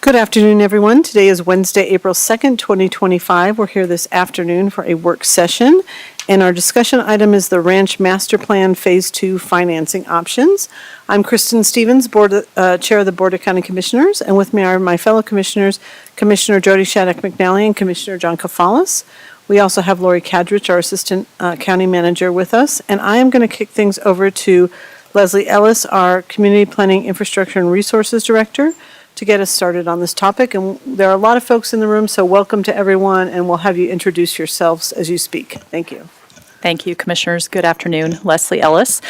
Good afternoon, everyone. Today is Wednesday, April 2nd, 2025. We're here this afternoon for a work session, and our discussion item is the Ranch Master Plan Phase 2 financing options. I'm Kristen Stevens, Chair of the Board of County Commissioners, and with me are my fellow commissioners, Commissioner Jody Shattuck McNally and Commissioner John Kafalis. We also have Lori Kadrich, our Assistant County Manager, with us, and I am going to kick things over to Leslie Ellis, our Community Planning, Infrastructure, and Resources Director, to get us started on this topic. And there are a lot of folks in the room, so welcome to everyone, and we'll have you introduce yourselves as you speak. Thank you. Thank you, Commissioners. Good afternoon. Leslie Ellis.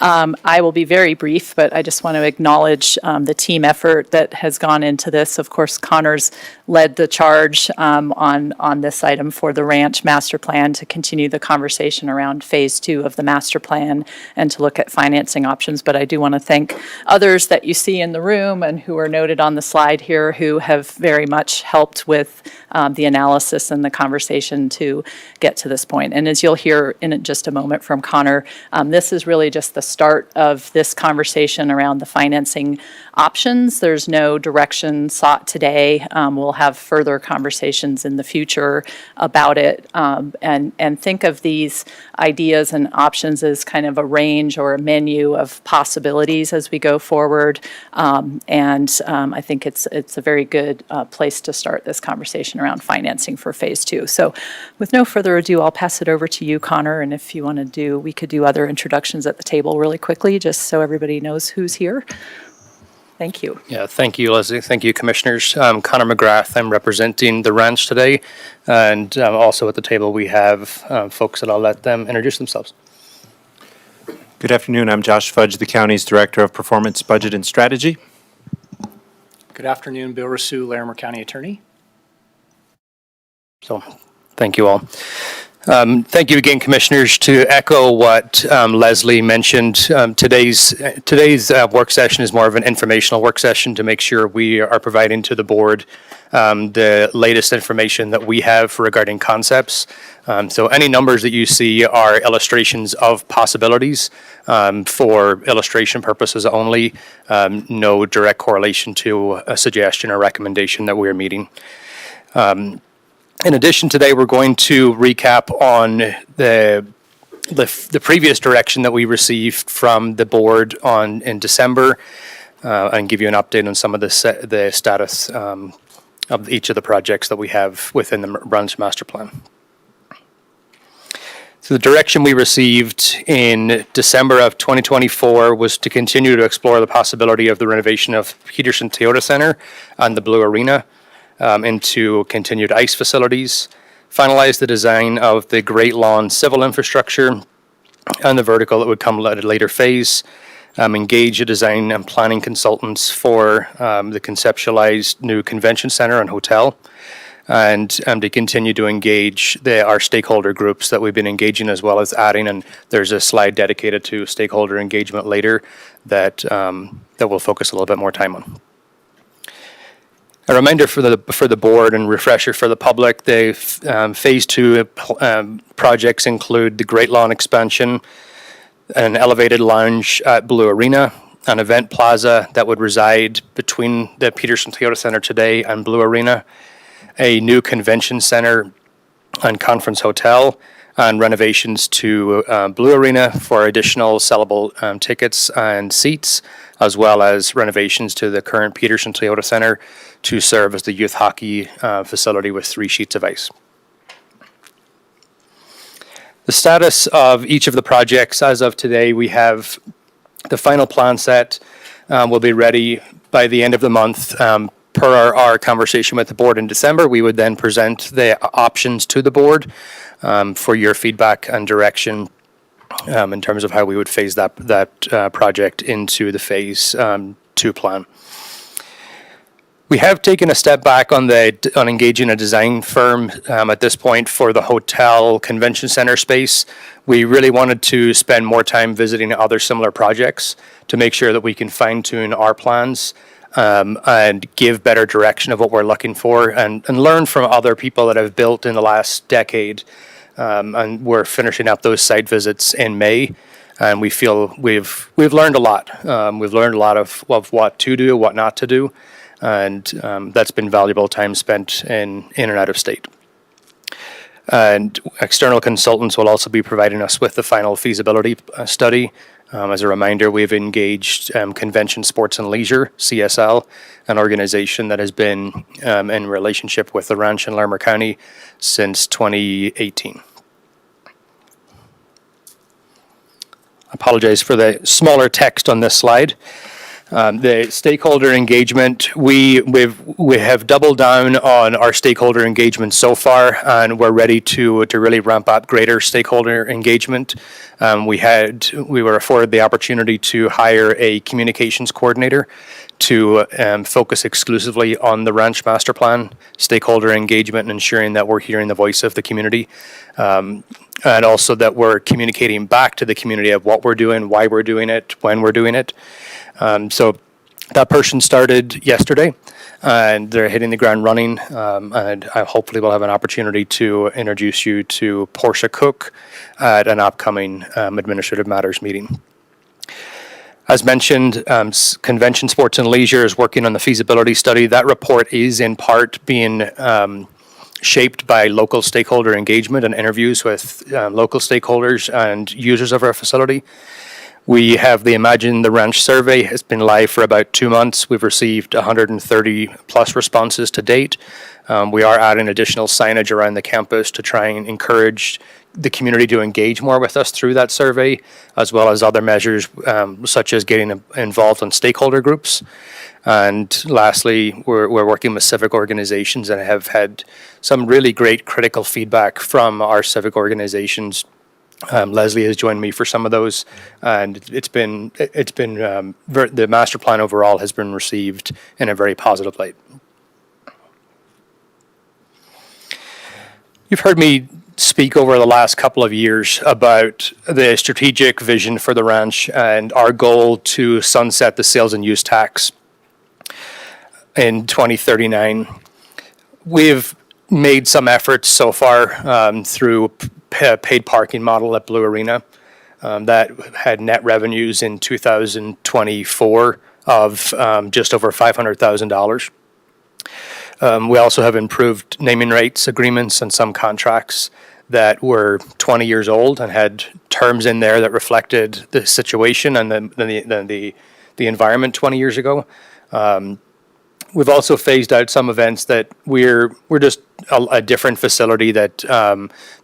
I will be very brief, but I just want to acknowledge the team effort that has gone into this. Of course, Connor's led the charge on this item for the Ranch Master Plan to continue the conversation around Phase 2 of the Master Plan and to look at financing options. But I do want to thank others that you see in the room and who are noted on the slide here who have very much helped with the analysis and the conversation to get to this point. And as you'll hear in just a moment from Connor, this is really just the start of this conversation around the financing options. There's no direction sought today. We'll have further conversations in the future about it, and think of these ideas and options as kind of a range or a menu of possibilities as we go forward. I think it's a very good place to start this conversation around financing for Phase 2. So with no further ado, I'll pass it over to you, Connor, and if you want to we could do other introductions at the table really quickly, just so everybody knows who's here. Thank you. Yeah, thank you, Leslie. Thank you, Commissioners. Connor McGrath. I'm representing the ranch today, and also at the table we have folks that I'll let them introduce themselves. Good afternoon. I'm Josh Fudge, the county's Director of Performance, Budget, and Strategy. Good afternoon. Bill Rasu, Larimer County Attorney. So, thank you all. Thank you again, Commissioners. To echo what Leslie mentioned, today's work session is more of an informational work session to make sure we are providing to the board the latest information that we have regarding concepts. So any numbers that you see are illustrations of possibilities for illustration purposes only, no direct correlation to a suggestion or recommendation that we're meeting. In addition, today we're going to recap on the previous direction that we received from the board in December, and give you an update on some of the status of each of the projects that we have within the Ranch Master Plan. So the direction we received in December of 2024 was to continue to explore the possibility of the renovation of Peterson Toyota Center and the Blue Arena into continued ice facilities, finalize the design of the Great Lawn civil infrastructure and the vertical that would come at a later phase, engage a design and planning consultants for the conceptualized new convention center and hotel, and to continue to engage our stakeholder groups that we've been engaging, as well as adding, and there's a slide dedicated to stakeholder engagement later that we'll focus a little bit more time on. A reminder for the board and refresher for the public, the Phase 2 projects include the Great Lawn expansion, an elevated lounge at Blue Arena, an event plaza that would reside between the Peterson Toyota Center today and Blue Arena, a new convention center and conference hotel, and renovations to Blue Arena for additional sellable tickets and seats, as well as renovations to the current Peterson Toyota Center to serve as the youth hockey facility with 3 sheets of ice. The status of each of the projects as of today, we have the final plan set will be ready by the end of the month. Per our conversation with the board in December, we would then present the options to the board for your feedback and direction in terms of how we would phase that project into the Phase 2 plan. We have taken a step back on engaging a design firm at this point for the hotel convention center space. We really wanted to spend more time visiting other similar projects to make sure that we can fine tune our plans and give better direction of what we're looking for, and learn from other people that have built in the last decade. And we're finishing up those site visits in May, and we feel we've learned a lot. We've learned a lot of what to do, what not to do. and that's been valuable time spent in and out of state. And external consultants will also be providing us with the final feasibility study. As a reminder, we've engaged Convention Sports and Leisure, CSL, an organization that has been in relationship with the ranch in Larimer County since 2018. Apologize for the smaller text on this slide. The stakeholder engagement, we have doubled down on our stakeholder engagement so far, and we're ready to really ramp up greater stakeholder engagement. We were afforded the opportunity to hire a communications coordinator to focus exclusively on the ranch master plan, stakeholder engagement, and ensuring that we're hearing the voice of the community. And also that we're communicating back to the community of what we're doing, why we're doing it, when we're doing it. So that person started yesterday, and they're hitting the ground running, and I hopefully will have an opportunity to introduce you to Portia Cook at an upcoming Administrative Matters meeting. As mentioned, Convention Sports and Leisure is working on the feasibility study. That report is in part being shaped by local stakeholder engagement and interviews with local stakeholders and users of our facility. We have the Imagine the Ranch survey. It's been live for about 2 months. We've received 130 plus responses to date. We are adding additional signage around the campus to try and encourage the community to engage more with us through that survey, as well as other measures such as getting involved in stakeholder groups. And lastly, we're working with civic organizations and have had some really great critical feedback from our civic organizations. Leslie has joined me for some of those, and the master plan overall has been received in a very positive light. You've heard me speak over the last couple of years about the strategic vision for the ranch and our goal to sunset the sales and use tax in 2039. We've made some efforts so far through paid parking model at Blue Arena that had net revenues in 2024 of just over $500,000. We also have improved naming rights agreements and some contracts that were 20 years old and had terms in there that reflected the situation and the environment 20 years ago. We've also phased out some events that we're just a different facility that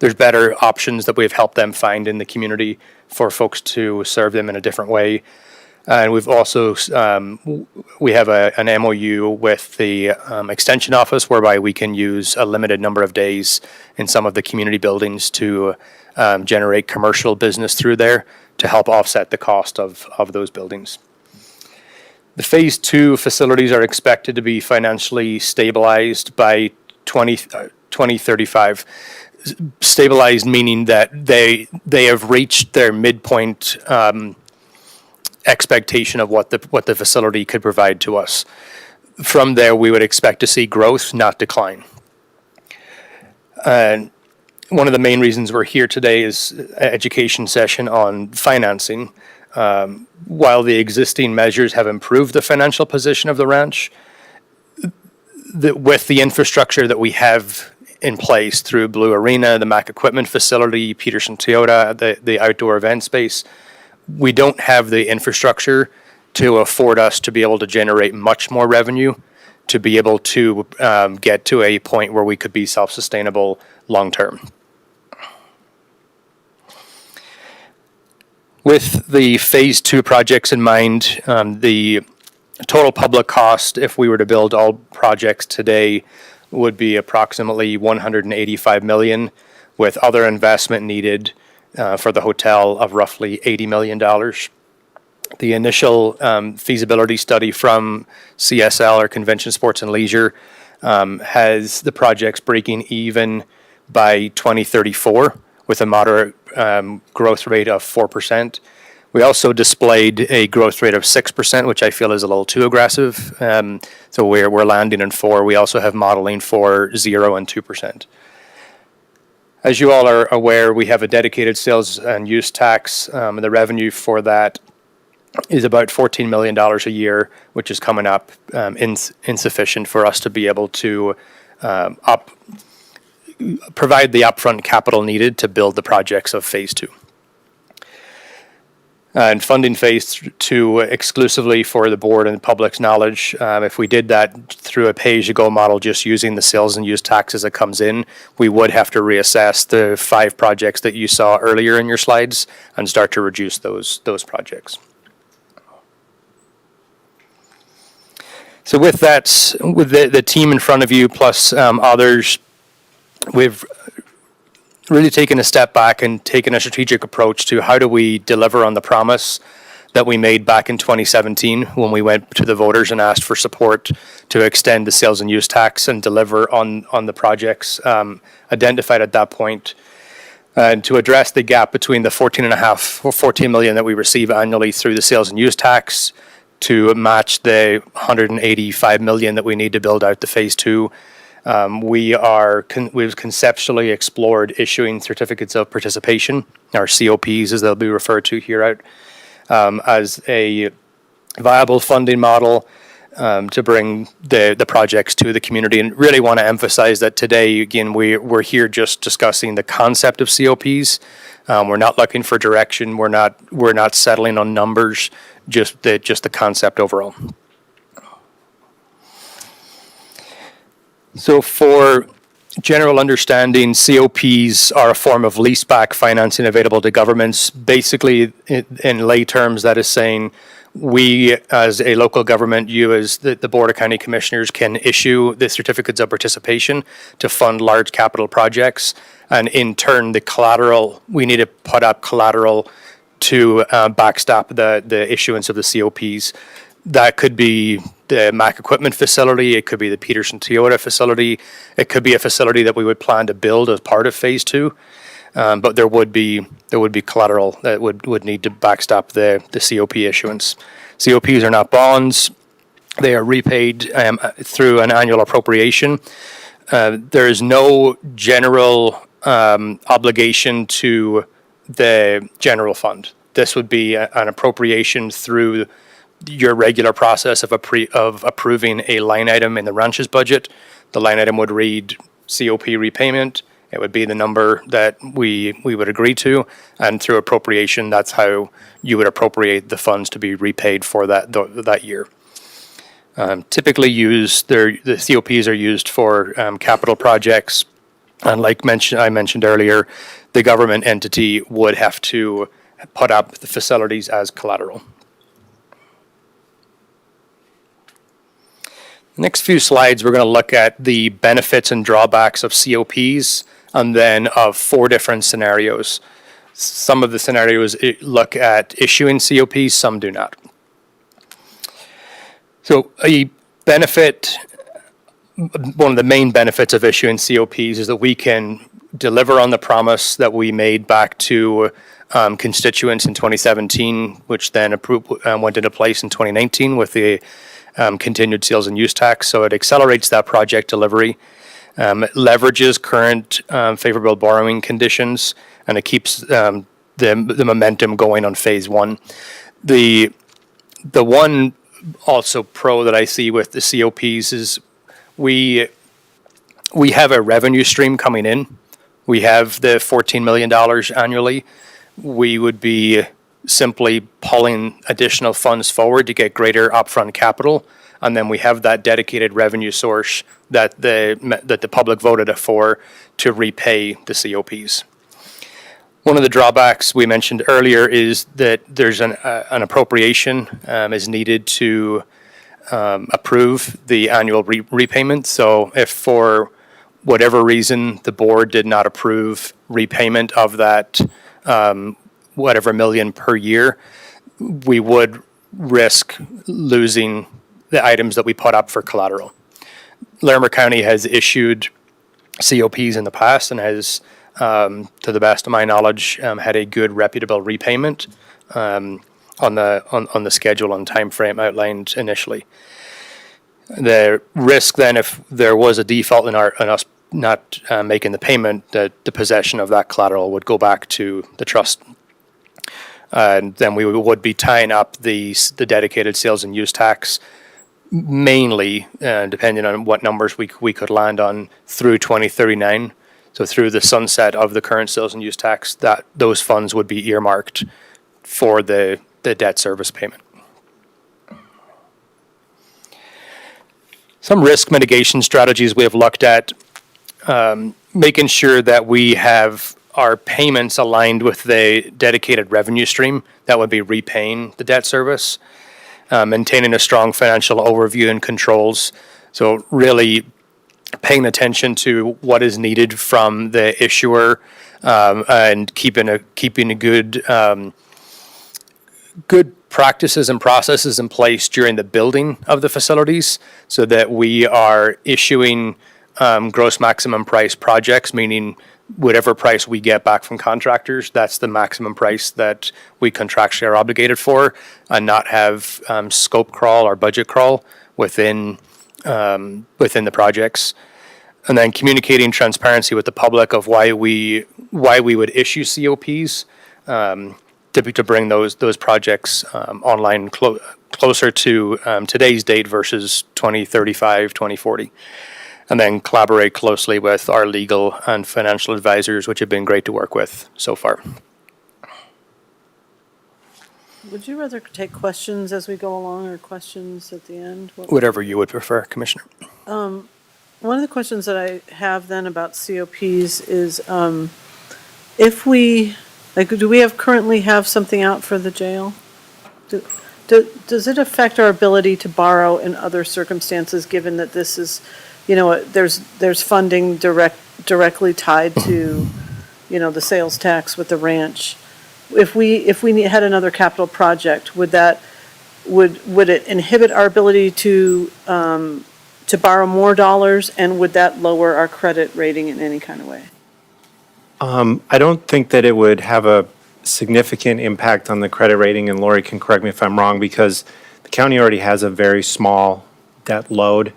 there's better options that we've helped them find in the community for folks to serve them in a different way. And we've also, we have an MOU with the Extension Office whereby we can use a limited number of days in some of the community buildings to generate commercial business through there to help offset the cost of those buildings. The Phase 2 facilities are expected to be financially stabilized by 2035. Stabilized meaning that they have reached their midpoint expectation of what the facility could provide to us. From there, we would expect to see growth, not decline. And one of the main reasons we're here today is an education session on financing. While the existing measures have improved the financial position of the ranch, with the infrastructure that we have in place through Blue Arena, the Mac Equipment Facility, Peterson Toyota, the outdoor event space, we don't have the infrastructure to afford us to be able to generate much more revenue to be able to get to a point where we could be self-sustainable long-term. With the Phase 2 projects in mind, the total public cost, if we were to build all projects today, would be approximately $185 million, with other investment needed for the hotel of roughly $80 million. The initial feasibility study from CSL, or Convention Sports and Leisure, has the projects breaking even by 2034 with a moderate growth rate of 4%. We also displayed a growth rate of 6%, which I feel is a little too aggressive. So we're landing in 4. We also have modeling for 0 and 2%. As you all are aware, we have a dedicated sales and use tax, and the revenue for that is about $14 million a year, which is coming up insufficient for us to be able to provide the upfront capital needed to build the projects of Phase 2. And funding Phase 2 exclusively for the board and the public's knowledge. If we did that through a pay-as-you-go model, just using the sales and use tax as it comes in, we would have to reassess the 5 projects that you saw earlier in your slides and start to reduce those projects. So with that, with the team in front of you plus others, we've really taken a step back and taken a strategic approach to how do we deliver on the promise that we made back in 2017 when we went to the voters and asked for support to extend the sales and use tax and deliver on the projects identified at that point. And to address the gap between the 14 million that we receive annually through the sales and use tax to match the 185 million that we need to build out the Phase 2. We've conceptually explored issuing certificates of participation, or COPs as they'll be referred to here out, as a viable funding model to bring the projects to the community. And really want to emphasize that today, again, we're here just discussing the concept of COPs. We're not looking for direction. We're not settling on numbers. Just the concept overall. So for general understanding, COPs are a form of leaseback financing available to governments. Basically, in lay terms, that is saying we, as a local government, you as the Board of County Commissioners, can issue the certificates of participation to fund large capital projects. And in turn, the collateral, we need to put up collateral to backstop the issuance of the COPs. That could be the Mac Equipment facility, it could be the Peterson Toyota facility, it could be a facility that we would plan to build as part of Phase 2, but there would be collateral that would need to backstop the COP issuance. COPs are not bonds; they are repaid through an annual appropriation. There is no general obligation to the general fund. This would be an appropriation through your regular process of approving a line item in the ranch's budget. The line item would read COP repayment. It would be the number that we would agree to, and through appropriation, that's how you would appropriate the funds to be repaid for that year. Typically the COPs are used for capital projects, and like I mentioned earlier, the government entity would have to put up the facilities as collateral. Next few slides, we're going to look at the benefits and drawbacks of COPs and then of 4 different scenarios. Some of the scenarios look at issuing COPs, some do not. So a benefit, one of the main benefits of issuing COPs is that we can deliver on the promise that we made back to constituents in 2017, which then went into place in 2019 with the continued sales and use tax. So it accelerates that project delivery. It leverages current favorable borrowing conditions, and it keeps the momentum going on Phase 1. The one also pro that I see with the COPs is we have a revenue stream coming in. We have the $14 million annually. We would be simply pulling additional funds forward to get greater upfront capital, and then we have that dedicated revenue source that the public voted for to repay the COPs. One of the drawbacks we mentioned earlier is that there's an appropriation is needed to approve the annual repayment. So if for whatever reason the board did not approve repayment of that whatever million per year, we would risk losing the items that we put up for collateral. Larimer County has issued COPs in the past and has, to the best of my knowledge, had a good reputable repayment on the schedule and time frame outlined initially. The risk then, if there was a default in us not making the payment, that the possession of that collateral would go back to the trust. And then we would be tying up the dedicated sales and use tax mainly, depending on what numbers we could land on, through 2039. So through the sunset of the current sales and use tax, that those funds would be earmarked for the debt service payment. Some risk mitigation strategies we have looked at, making sure that we have our payments aligned with the dedicated revenue stream that would be repaying the debt service, maintaining a strong financial overview and controls. So really paying attention to what is needed from the issuer, and keeping a good practices and processes in place during the building of the facilities, so that we are issuing gross maximum price projects, meaning whatever price we get back from contractors, that's the maximum price that we contractually are obligated for, and not have scope crawl or budget crawl within the projects. And then communicating transparency with the public of why we would issue COPs, to bring those projects online closer to today's date versus 2035, 2040. And then collaborate closely with our legal and financial advisors, which have been great to work with so far. Would you rather take questions as we go along or questions at the end? Whatever you would prefer, Commissioner. One of the questions that I have then about COPs is, if we, do we currently have something out for the jail? Does it affect our ability to borrow in other circumstances, given that this is, there's funding directly tied to, the sales tax with the ranch? If we had another capital project, would it inhibit our ability to borrow more dollars, and would that lower our credit rating in any kind of way? I don't think that it would have a significant impact on the credit rating, and Lori can correct me if I'm wrong, because the county already has a very small debt load.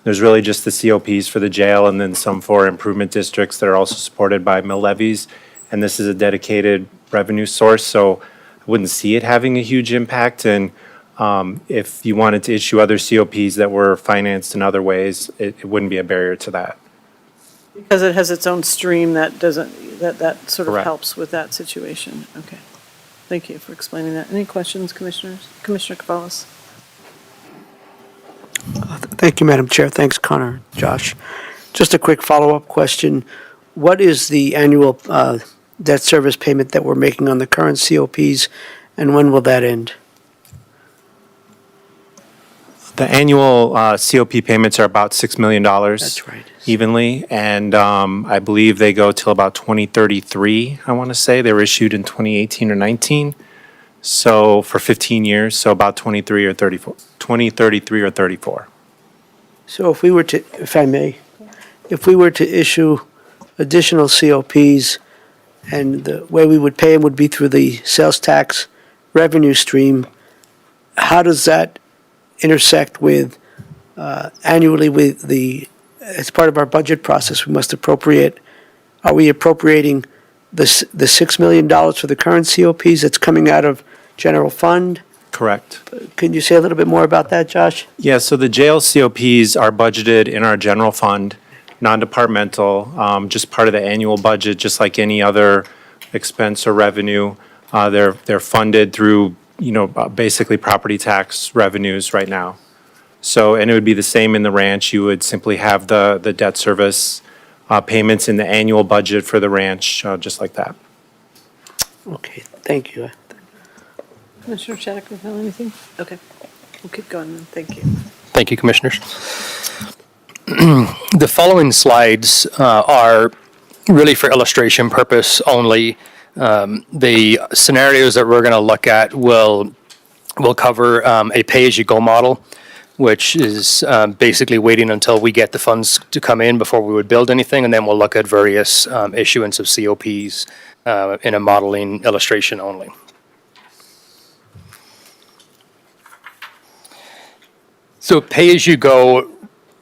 There's really just the COPs for the jail and then some for improvement districts that are also supported by mill levies. And this is a dedicated revenue source, so I wouldn't see it having a huge impact. And if you wanted to issue other COPs that were financed in other ways, it wouldn't be a barrier to that. Because it has its own stream that doesn't, that sort of Correct. helps with that situation. Okay. Thank you for explaining that. Any questions, Commissioners? Commissioner Cavallis? Thank you, Madam Chair. Thanks, Connor, Josh. Just a quick follow-up question. What is the annual debt service payment that we're making on the current COPs, and when will that end? The annual COP payments are about $6 million. That's right. Evenly, and I believe they go till about 2033, I want to say. They were issued in 2018 or 19, so for 15 years, so about 2033 or 34. So if we were to, if I may, if we were to issue additional COPs, and the way we would pay them would be through the sales tax revenue stream, how does that intersect with annually with as part of our budget process, we must appropriate, are we appropriating the $6 million for the current COPs that's coming out of general fund? Correct. Can you say a little bit more about that, Josh? Yeah, so the jail COPs are budgeted in our general fund, non-departmental, just part of the annual budget, just like any other expense or revenue. They're funded through, basically property tax revenues right now. So, and it would be the same in the ranch. You would simply have the debt service payments in the annual budget for the ranch, just like that. Okay, thank you. Commissioner Chaddock, have anything? Okay. We'll keep going then. Thank you. Thank you, Commissioners. The following slides are really for illustration purpose only. The scenarios that we're going to look at will cover a pay-as-you-go model, which is basically waiting until we get the funds to come in before we would build anything, and then we'll look at various issuance of COPs in a modeling illustration only. So pay-as-you-go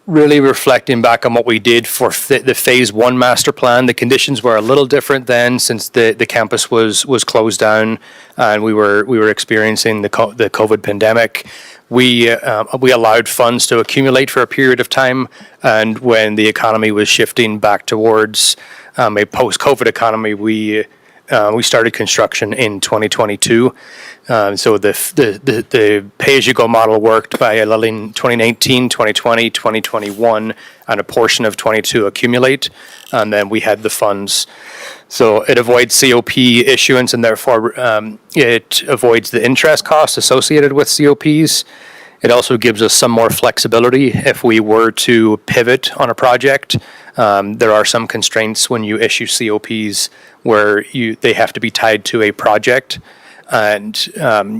really reflecting back on what we did for the Phase 1 master plan, the conditions were a little different then, since the campus was closed down and we were experiencing the COVID pandemic. We allowed funds to accumulate for a period of time, and when the economy was shifting back towards a post-COVID economy, we started construction in 2022. So the pay-as-you-go model worked by letting 2019, 2020, 2021, and a portion of 22 accumulate, and then we had the funds. So it avoids COP issuance, and therefore it avoids the interest costs associated with COPs. It also gives us some more flexibility if we were to pivot on a project. There are some constraints when you issue COPs where they have to be tied to a project, and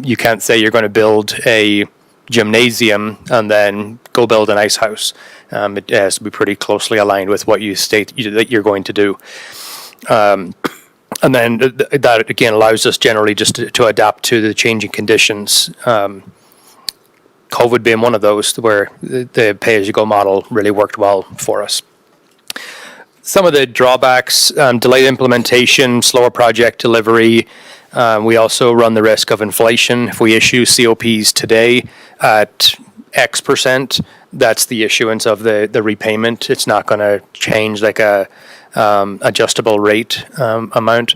you can't say you're going to build a gymnasium and then go build an ice house. It has to be pretty closely aligned with what you state that you're going to do. And then that again allows us generally just to adapt to the changing conditions. COVID being one of those where the pay-as-you-go model really worked well for us. Some of the drawbacks, delayed implementation, slower project delivery. We also run the risk of inflation. If we issue COPs today at X percent, that's the issuance of the repayment. It's not going to change like a adjustable rate amount.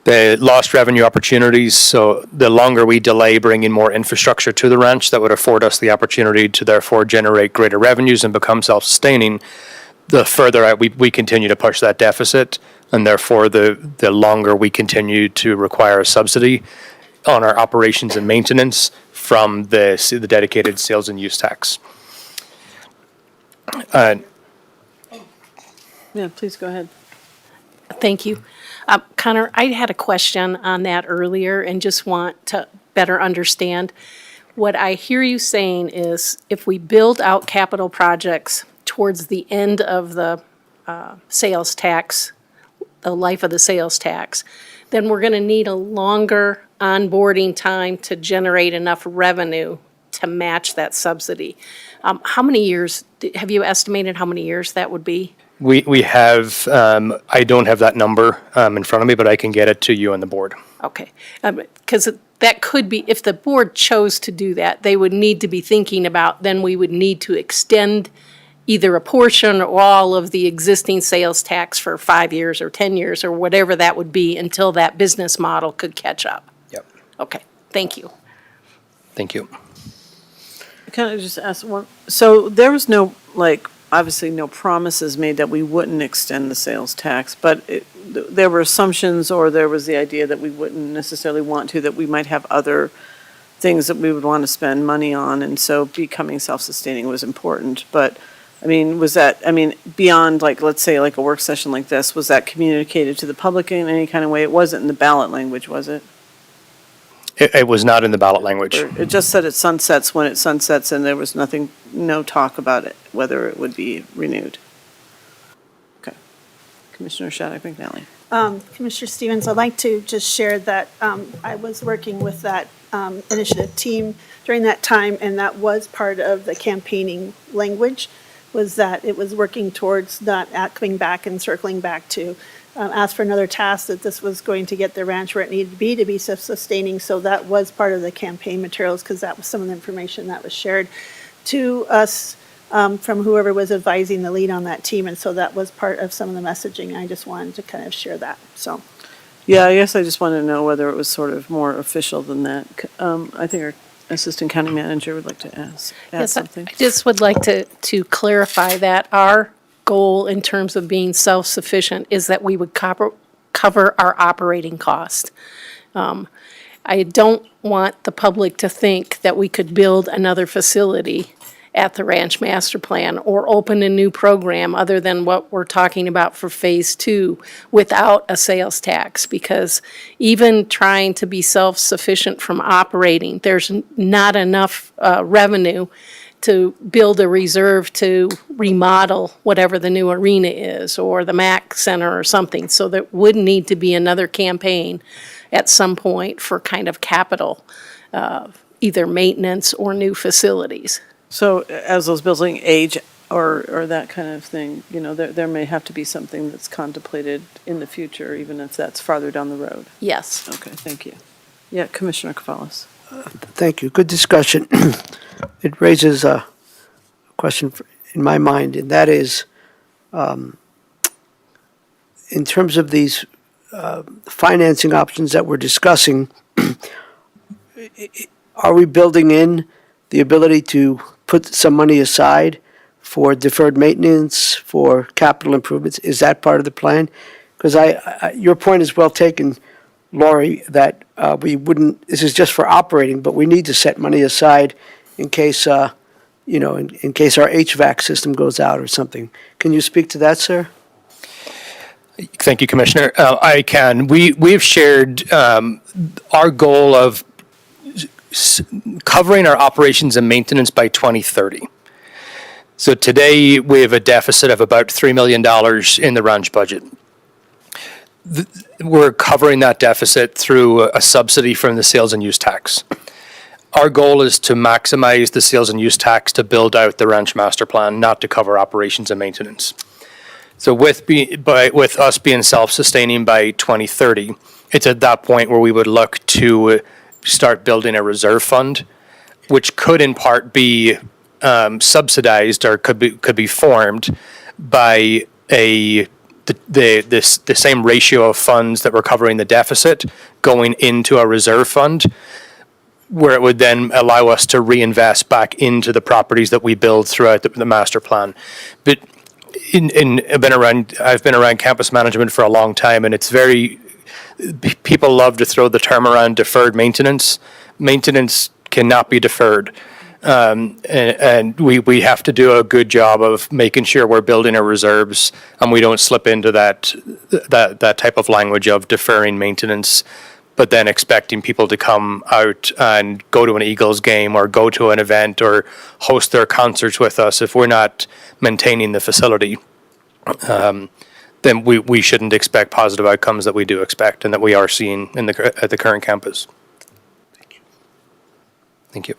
The lost revenue opportunities, so the longer we delay bringing more infrastructure to the ranch, that would afford us the opportunity to therefore generate greater revenues and become self-sustaining. The further out we continue to push that deficit, and therefore the longer we continue to require a subsidy on our operations and maintenance from the dedicated sales and use tax. Yeah, please go ahead. Thank you. Connor, I had a question on that earlier and just want to better understand. What I hear you saying is if we build out capital projects towards the end of the sales tax, the life of the sales tax, then we're going to need a longer onboarding time to generate enough revenue to match that subsidy. How many years, have you estimated how many years that would be? We have, I don't have that number in front of me, but I can get it to you and the board. Okay, because that could be, if the board chose to do that, they would need to be thinking about, then we would need to extend either a portion or all of the existing sales tax for 5 years or 10 years or whatever that would be until that business model could catch up. Yep. Okay, thank you. Thank you. Can I just ask one? So there was no, obviously no promises made that we wouldn't extend the sales tax, but there were assumptions, or there was the idea that we wouldn't necessarily want to, that we might have other things that we would want to spend money on, and so becoming self-sustaining was important. But, was that, beyond, let's say, a work session like this, was that communicated to the public in any kind of way? It wasn't in the ballot language, was it? It was not in the ballot language. Or it just said it sunsets when it sunsets, and there was no talk about it, whether it would be renewed. Okay. Commissioner Shattuck McNally. Commissioner Stevens, I'd like to just share that I was working with that initiative team during that time, and that was part of the campaigning language, was that it was working towards not coming back and circling back to ask for another task, that this was going to get the ranch where it needed to be self-sustaining. So that was part of the campaign materials, because that was some of the information that was shared to us from whoever was advising the lead on that team. And so that was part of some of the messaging. I just wanted to kind of share that, so. Yeah, I guess I just wanted to know whether it was sort of more official than that. I think our Assistant County Manager would like to add Yes, something. I just would like to clarify that our goal in terms of being self-sufficient is that we would cover our operating cost. I don't want the public to think that we could build another facility at the Ranch Master Plan or open a new program other than what we're talking about for Phase 2 without a sales tax, because even trying to be self-sufficient from operating, there's not enough revenue to build a reserve to remodel whatever the new arena is or the MAC Center or something. So there would need to be another campaign at some point for kind of capital, either maintenance or new facilities. So as those buildings age, or that kind of thing. You know, there may have to be something that's contemplated in the future, even if that's farther down the road. Yes. Okay, thank you. Yeah, Commissioner Cavallis. Thank you. Good discussion. It raises a question in my mind, and that is, in terms of these financing options that we're discussing, are we building in the ability to put some money aside for deferred maintenance, for capital improvements? Is that part of the plan? Because your point is well taken, Lori, that we wouldn't, this is just for operating, but we need to set money aside in case, in case our HVAC system goes out or something. Can you speak to that, sir? Thank you, Commissioner. I can. We've shared our goal of covering our operations and maintenance by 2030. So today we have a deficit of about $3 million in the ranch budget. We're covering that deficit through a subsidy from the sales and use tax. Our goal is to maximize the sales and use tax to build out the ranch master plan, not to cover operations and maintenance. So with us being self-sustaining by 2030, it's at that point where we would look to start building a reserve fund, which could in part be subsidized or could be formed by the same ratio of funds that were covering the deficit going into a reserve fund, where it would then allow us to reinvest back into the properties that we build throughout the master plan. But I've been around campus management for a long time, and it's people love to throw the term around deferred maintenance. Maintenance cannot be deferred. And we have to do a good job of making sure we're building our reserves and we don't slip into that type of language of deferring maintenance, but then expecting people to come out and go to an Eagles game or go to an event or host their concerts with us. If we're not maintaining the facility, then we shouldn't expect positive outcomes that we do expect and that we are seeing at the current campus. Thank you.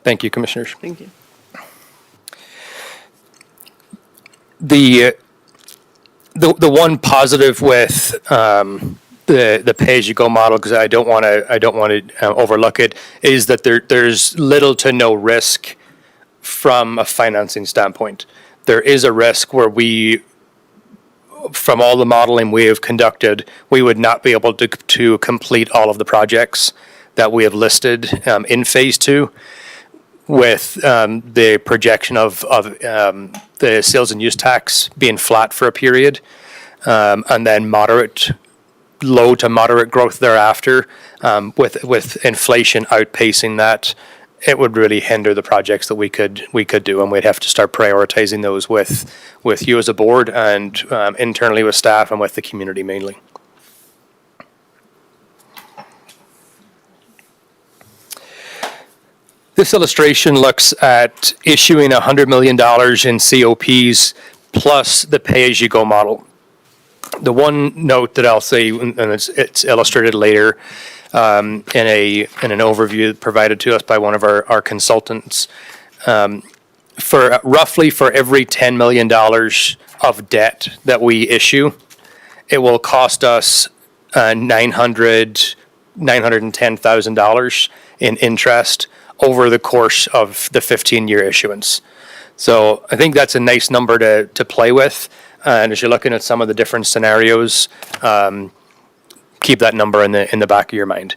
Thank you, Commissioners. Thank you. The one positive with the pay-as-you-go model, because I don't want to overlook it, is that there's little to no risk from a financing standpoint. There is a risk where from all the modeling we have conducted, we would not be able to complete all of the projects that we have listed in phase 2. With the projection of the sales and use tax being flat for a period, and then low to moderate growth thereafter, with inflation outpacing that, it would really hinder the projects that we could do, and we'd have to start prioritizing those with you as a board and internally with staff and with the community mainly. This illustration looks at issuing $100 million in COPs plus the pay-as-you-go model. The one note that I'll say, and it's illustrated later in an overview provided to us by one of our consultants, for every $10 million of debt that we issue, it will cost us $910,000 in interest over the course of the 15-year issuance. So I think that's a nice number to play with. And as you're looking at some of the different scenarios, keep that number in the back of your mind.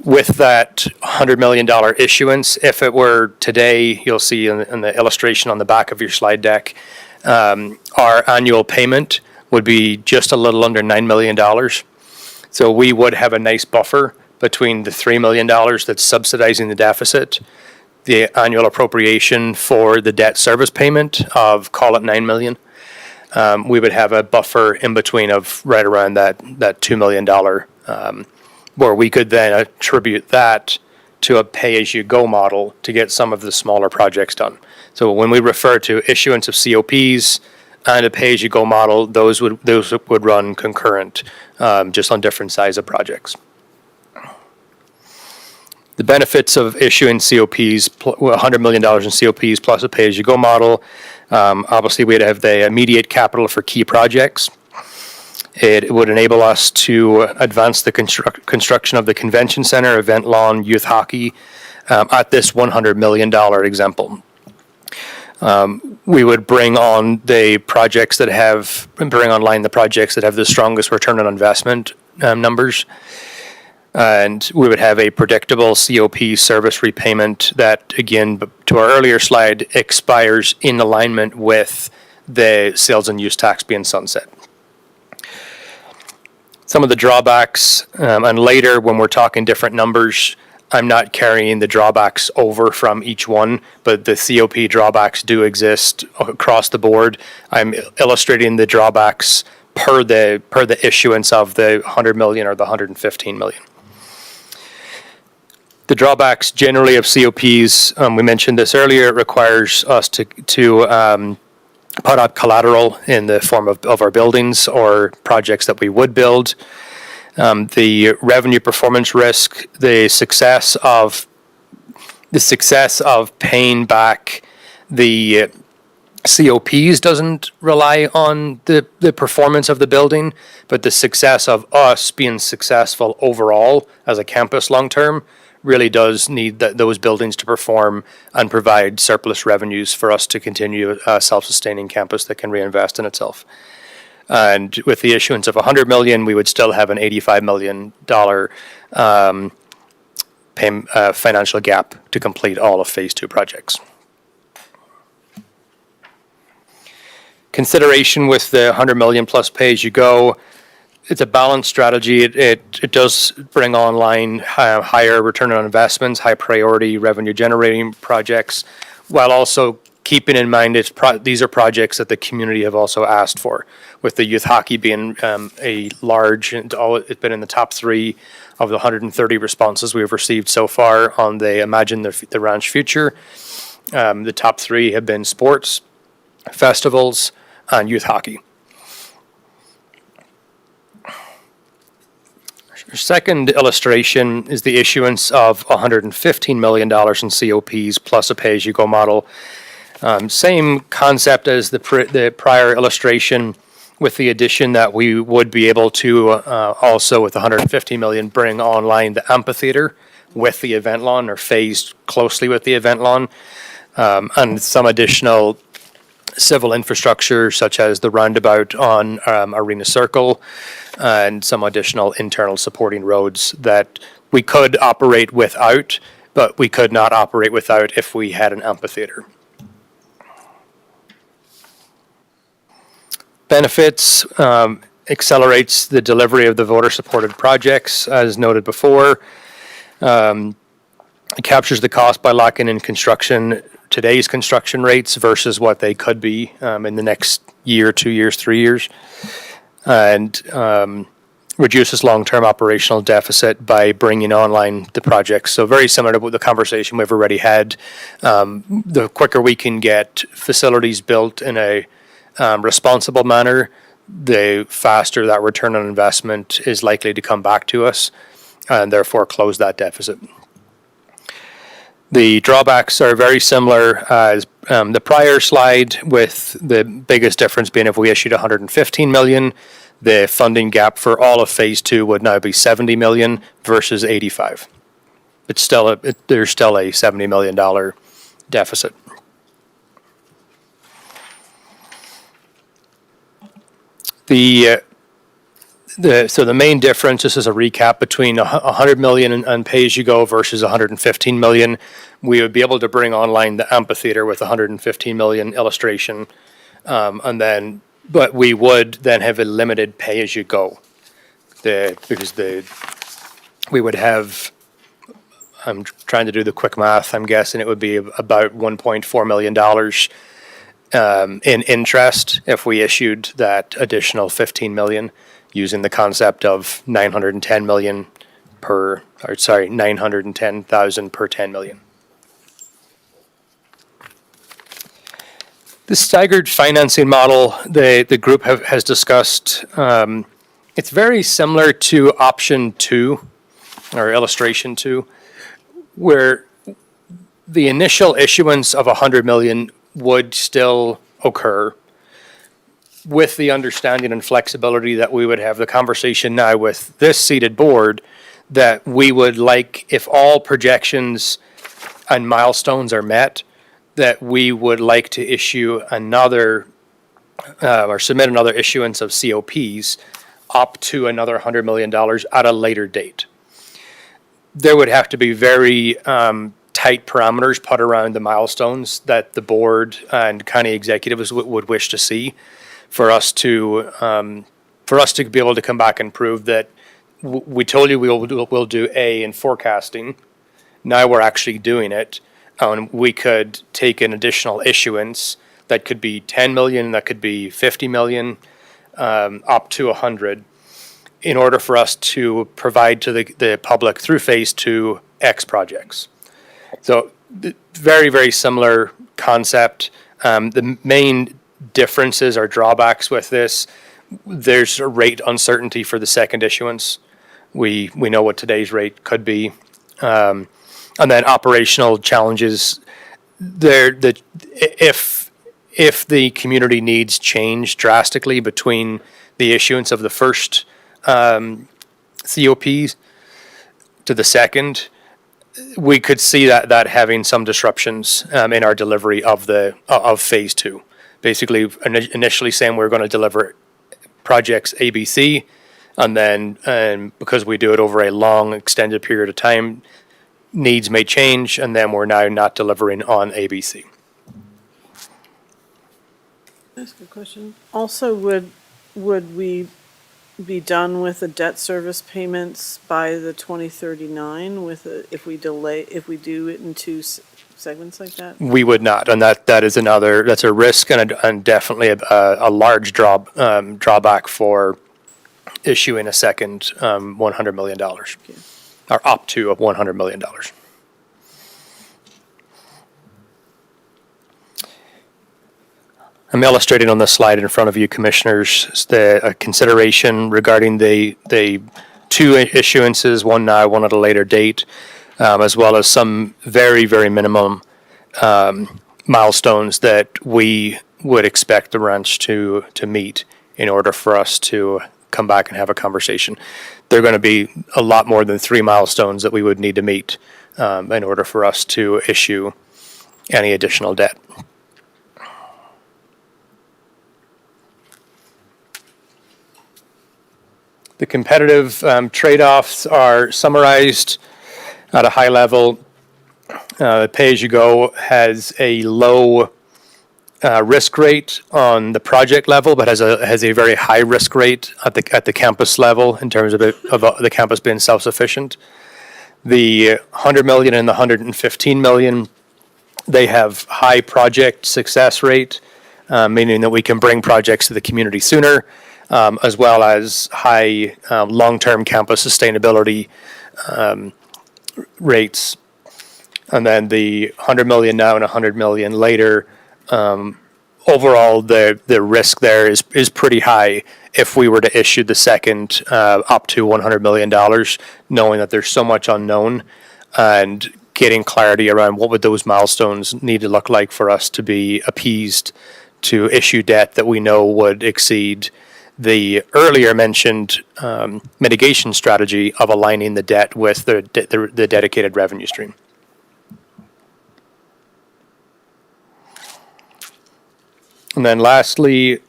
With that $100 million issuance, if it were today, you'll see in the illustration on the back of your slide deck, our annual payment would be just a little under $9 million. So we would have a nice buffer between the $3 million that's subsidizing the deficit, the annual appropriation for the debt service payment of, call it $9 million. We would have a buffer in between of right around that $2 million, where we could then attribute that to a pay-as-you-go model to get some of the smaller projects done. So when we refer to issuance of COPs and a pay-as-you-go model, those would run concurrent, just on different size of projects. The benefits of issuing COPs, $100 million in COPs plus a pay-as-you-go model. Obviously, we'd have the immediate capital for key projects. It would enable us to advance the construction of the convention center, event lawn, youth hockey at this $100 million example. We would bring on the projects that bring online the projects that have the strongest return on investment numbers. And we would have a predictable COP service repayment that, again, to our earlier slide, expires in alignment with the sales and use tax being sunset. Some of the drawbacks, and later when we're talking different numbers, I'm not carrying the drawbacks over from each one, but the COP drawbacks do exist across the board. I'm illustrating the drawbacks per the issuance of the 100 million or the 115 million. The drawbacks generally of COPs, we mentioned this earlier, it requires us to put up collateral in the form of our buildings or projects that we would build. The revenue performance risk, the success of paying back the COPs doesn't rely on the performance of the building, but the success of us being successful overall as a campus long term really does need those buildings to perform and provide surplus revenues for us to continue a self-sustaining campus that can reinvest in itself. And with the issuance of 100 million, we would still have an $85 million financial gap to complete all of phase 2 projects. Consideration with the 100 million plus pay-as-you-go. It's a balanced strategy. It does bring online higher return on investments, high priority revenue generating projects, while also keeping in mind these are projects that the community have also asked for. With the youth hockey being a large, it's been in the top 3 of the 130 responses we've received so far on the Imagine the Ranch Future. The top 3 have been sports, festivals, and youth hockey. Our second illustration is the issuance of $115 million in COPs plus a pay-as-you-go model. Same concept as the prior illustration, with the addition that we would be able to also, with $150 million, bring online the amphitheater with the event lawn, or phased closely with the event lawn, and some additional civil infrastructure such as the roundabout on Arena Circle and some additional internal supporting roads that we could operate without, but we could not operate without if we had an amphitheater. Benefits, accelerates the delivery of the voter-supported projects, as noted before. It captures the cost by locking in today's construction rates versus what they could be in the next year, 2 years, 3 years. And reduces long-term operational deficit by bringing online the projects. So very similar to the conversation we've already had. The quicker we can get facilities built in a responsible manner, the faster that return on investment is likely to come back to us, and therefore close that deficit. The drawbacks are very similar as the prior slide, with the biggest difference being if we issued 115 million, the funding gap for all of phase 2 would now be 70 million versus 85. It's still there's still a $70 million deficit. So the main difference, this is a recap, between 100 million and pay-as-you-go versus 115 million. We would be able to bring online the amphitheater with 115 million illustration, but we would then have a limited pay-as-you-go. We would have, I'm trying to do the quick math, I'm guessing it would be about $1.4 million in interest if we issued that additional 15 million, using the concept of 910,000 per 10 million. The staggered financing model the group has discussed, it's very similar to option 2 or illustration 2. where the initial issuance of 100 million would still occur with the understanding and flexibility that we would have the conversation now with this seated board, that we would like, if all projections and milestones are met, that we would like to issue another, or submit another issuance of COPs up to another $100 million at a later date. There would have to be very tight parameters put around the milestones that the board and county executives would wish to see for us to be able to come back and prove that we told you we'll do A in forecasting. Now we're actually doing it. And we could take an additional issuance that could be 10 million, that could be 50 million, up to 100, in order for us to provide to the public through phase 2 X projects. So very, very similar concept. The main differences or drawbacks with this, there's a rate uncertainty for the second issuance. We know what today's rate could be. And then operational challenges, if the community needs change drastically between the issuance of the first COPs to the second, we could see that having some disruptions in our delivery of phase 2. Basically, initially saying we're going to deliver projects ABC, and then because we do it over a long extended period of time, needs may change, and then we're now not delivering on ABC. That's a good question. Also, would we be done with the debt service payments by the 2039 if we do it in two segments like that? We would not, and that's a risk and definitely a large drawback for issuing a second $100 million. Okay. Or up to $100 million. I'm illustrating on the slide in front of you, Commissioners, the consideration regarding the two issuances, one now, one at a later date, as well as some very, very minimum milestones that we would expect the ranch to meet in order for us to come back and have a conversation. There are going to be a lot more than 3 milestones that we would need to meet in order for us to issue any additional debt. The competitive trade-offs are summarized at a high level. Pay-as-you-go has a low risk rate on the project level, but has a very high risk rate at the campus level in terms of the campus being self-sufficient. The 100 million and the 115 million, they have high project success rate, meaning that we can bring projects to the community sooner, as well as high long-term campus sustainability rates. And then the 100 million now and 100 million later, overall the risk there is pretty high if we were to issue the second up to $100 million, knowing that there's so much unknown, and getting clarity around what would those milestones need to look like for us to be appeased to issue debt that we know would exceed the earlier mentioned mitigation strategy of aligning the debt with the dedicated revenue stream. And then lastly,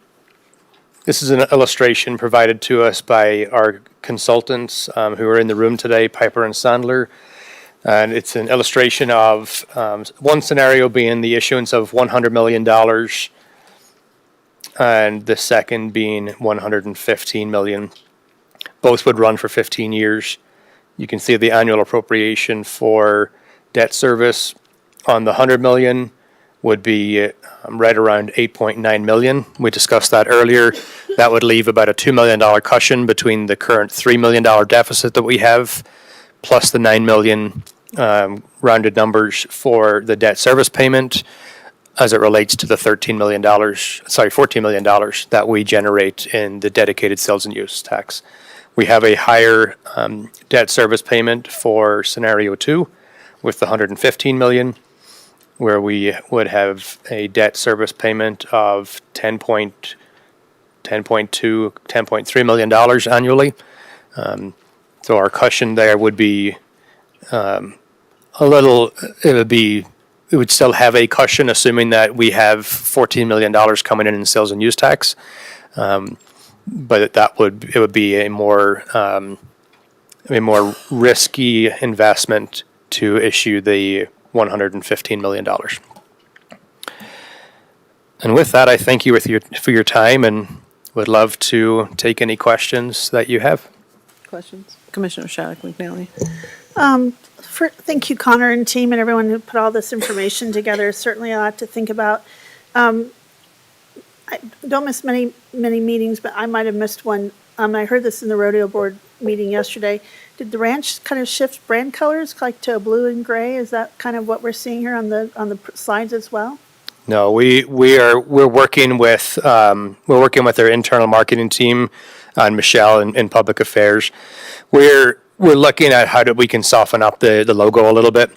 this is an illustration provided to us by our consultants who are in the room today, Piper and Sandler. And it's an illustration of one scenario being the issuance of $100 million, and the second being 115 million. Both would run for 15 years. You can see the annual appropriation for debt service on the 100 million would be right around 8.9 million. We discussed that earlier. That would leave about a $2 million cushion between the current $3 million deficit that we have, plus the 9 million rounded numbers for the debt service payment, as it relates to the $14 million that we generate in the dedicated sales and use tax. We have a higher debt service payment for scenario 2, with the 115 million, where we would have a debt service payment of $10.3 million annually. So our cushion there would be it would still have a cushion, assuming that we have $14 million coming in sales and use tax. But it would be a more risky investment to issue the $115 million. And with that, I thank you for your time and would love to take any questions that you have. Questions? Commissioner Shattuck McNally. Thank you, Connor and team and everyone who put all this information together. Certainly a lot to think about. I don't miss many meetings, but I might have missed one. I heard this in the rodeo board meeting yesterday. Did the ranch kind of shift brand colors like to a blue and gray? Is that kind of what we're seeing here on the slides as well? No, we're working with their internal marketing team and Michelle in public affairs. We're looking at how we can soften up the logo a little bit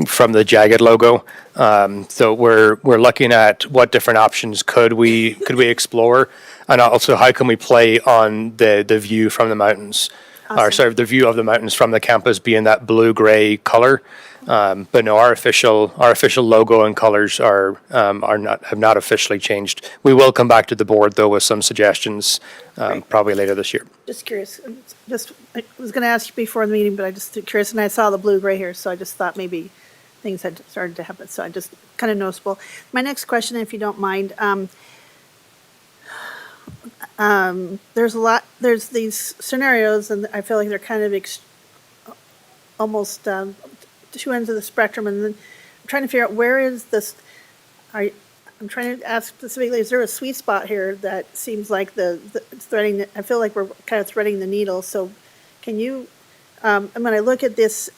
from the jagged logo. So we're looking at what different options could we explore, and also how can we play on the view from the mountains, or sorry, the view of the mountains from the campus being that blue gray color. But no, our official logo and colors have not officially changed. We will come back to the board though with some suggestions, probably later this year. Just curious. I was going to ask you before the meeting, but I just curious, and I saw the blue gray here, so I just thought maybe things had started to happen. So I just kind of noticeable. My next question, if you don't mind, there's these scenarios, and I feel like they're kind of almost two ends of the spectrum, and then I'm trying to figure out where is this. I'm trying to ask specifically: is there a sweet spot here that seems like it's threading? I feel like we're kind of threading the needle. So, can you? And when I look at this